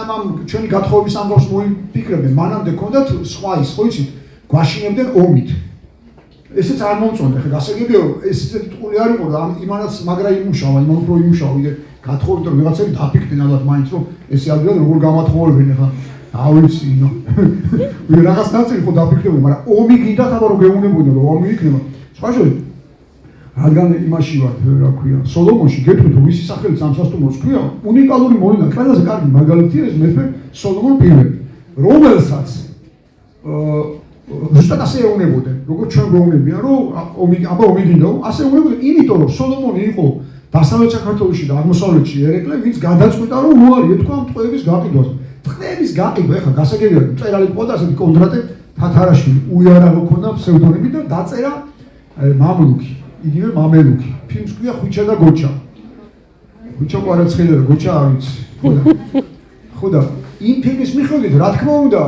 სანამ ჩვენი გათხოვების ამბავს მოიფიქრებდნენ, მანამდე ჰქონდათ სხვა ის, ხო იცით, გვაშინებდნენ ომით. ესეც არ მომწონდა, ხა გასაგებია, ეს ისეთი ტყული არ იყო და იმანაც მაგრა იმუშავა, იმან უფრო იმუშავა, ვიდრე გათხოვებდნენ, რომ ვიღაცები დაფიქრდნენ ალბათ მაინც, რომ ესე ადვილად როგორ გამათხოვებენ ხა. ავიცი, ნო. ვიღაც ნაწილი ხო დაფიქრებდნენ, მაგრამ ომი გინდათ აბა რომ გეუნებოდნენ, რომ ომი იქნება. სხვა შორის რადგან იმაში ვარ, რა ქვია, სოლომონში გეტყვით, რომ ვისი სახელით სამსასტუმროს ქვია, უნიკალური მოვლენა, ყველაზე კარგი მაგალითია ეს მეფე სოლომონ პირველი, რომელსაც ზუსტად ასე ეუბნებოდნენ, როგორც ჩვენ გვეუბნებიან, რომ ომი გინდა, ასე ეუბნებოდნენ, იმიტომ რომ სოლომონი იყო დასავლეთ საქართველოში და აღმოსავლეთში ერეკლე, ვინც გადაწყვიტა, რომ უარი ეთქვა ტყვეების გაყიდვას. ტყვეების გაყიდვა, ეხლა გასაგებია, მწერალი ყოდა ასეთი კონდრატე თათარაშვილი, უიარაღო ქონდა ფსევდონიმი და დაწერა მამლუქი. იგივე მამელუქი. ფილმს ქვია ხვიჩა და გოჩა. ხვიჩა ყვარაცხელა და გოჩა არ ვიცი. ხო და იმ ფილმის მიხედვით, რა თქმა უნდა,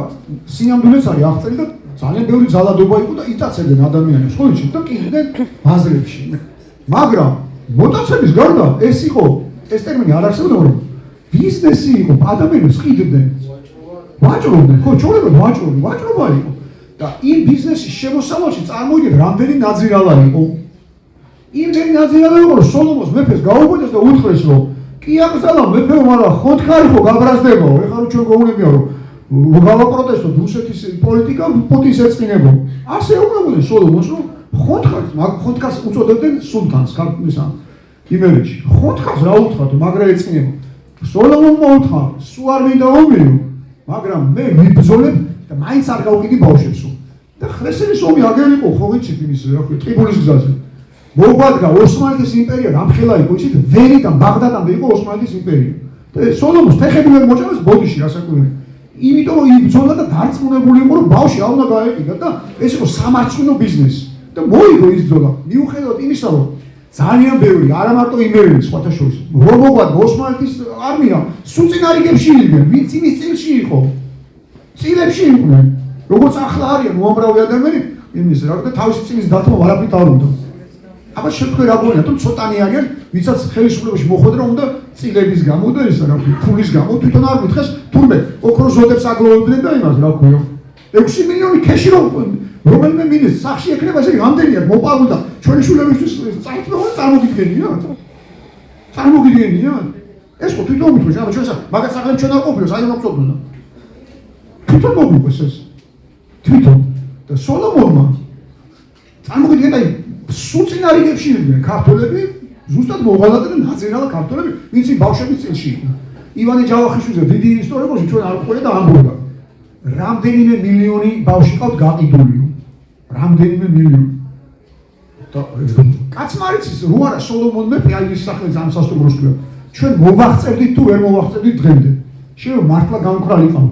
სინამდვილეც არის აღწერილი და ძალიან ბევრი ძალადობა იყო და იტაცებდნენ ადამიანებს, ხო იცით და კიდე ბაზრებში. მაგრამ მოტაცების გარდა ეს იყო, ეს ტერმინი არ არსებობდა, რომ ბიზნესი იყო, ადამიანებს ყიდდნენ. ვაჭრობდნენ, ხო, ჩვეულებრივ ვაჭრობა იყო. და იმ ბიზნესის შემოსავალში წარმოიდგინეთ, რამდენი ნაძირალა იყო. იმდენი ნაძირალა იყო, რომ სოლომონს მეფეს გაუგოდეს და უთხრეს, რომ კი აკრძალა მეფეო, მაგრამ ხოთხარი ხო გაბრაზდებაო. ეხლა რომ ჩვენ გვეუბნებიან, რომ გავაპროტესტოთ რუსეთის პოლიტიკა პუტინს ეწყინებო. ასე ეუბნებოდნენ სოლომონს, რომ ხოთხარს უწოდებდნენ სულთანს, ქართლისა იმერეთში. ხოთხარს რა უთხრათ, მაგრა ეწყინებო. სოლომონმა უთხრა, სულ არ მინდა ომიო, მაგრამ მე ვიბრძოლებ და მაინც არ გავუკიდი ბავშვებსო. და ხრესელის ომი აგერ იყო, ხო ვიცით იმის, რა ქვია, ტრიპოლის გზაზე. მოგვადგა ოსმალეთის იმპერია რამხელა იყო, იცით, ვენიდან ბაღდადამდე იყო ოსმალეთის იმპერია. და სოლომონს ფეხები ვერ მოჭამეს ბოდიში რასაკვირველია. იმიტომ რომ იბრძოლა და დარწმუნებული იყო, რომ ბავშვი არ უნდა გაეყიდა და ეს იყო სამარცხვინო ბიზნესი. და მოიგო ის ბრძოლა. მიუხედავად იმისა, რომ ძალიან ბევრი, არა მარტო იმერელი სხვათა შორის, რომ მოგვადგა ოსმალეთის არმია, სულ წინარიგებში იყვნენ, ვინც იმის წილში იყო. წილებში იყვნენ. როგორც ახლა არიან უამრავი ადამიანი, იმის რა და თავისი წილის დათმო არაფრით არ უნდა. აბა შეგვე რა გონია, თუ ცოტანი არიან, ვისაც ხელისუფლებაში მოხვედრა უნდა წილების გამო და ეს რა ქვია, ფულის გამო თვითონ არ მითხეს, თურმე ოქროს ზოდებს აგლოვებდნენ და იმას რა ქვია. 6 მილიონი ქეში რომელიმე მინისტრს სახში ექნება, ესე რამდენია მოპარდა ჩვენი შულებისთვის წაიწვევა წარმოგიდგენიათ? წარმოგიდგენიათ? ეს ხო თვითონ მithქვი, აბა ჩვენს მაგას ახლა ჩვენ არ ყოფილოს, აი რა გწოდნა. თვითონ მოგვიყვეს ეს. თვითონ და სოლომონმა წარმოგიდგენა სულ წინარიგებში იყვნენ ქართველები, ზუსტად მოღალატე და ნაძირალა ქართველები, ვინც ბავშვების წილში იყვნენ. ივანე ჯავახიშვილზე დიდი ისტორიკოსი ჩვენ არ ყვერდა და ამბობდა. რამდენიმე მილიონი ბავშვი ყავთ გაყიდულიო. რამდენიმე მილიონი. და კაცმა არ იცის, რო არა სოლომონ მეფე აი ის სახელით ამ სასტუმროს ქვია. ჩვენ მოვახწევდით თუ ვერ მოვახწევდით დღემდე. შეიძლება მართლა გამქრალიყავთ.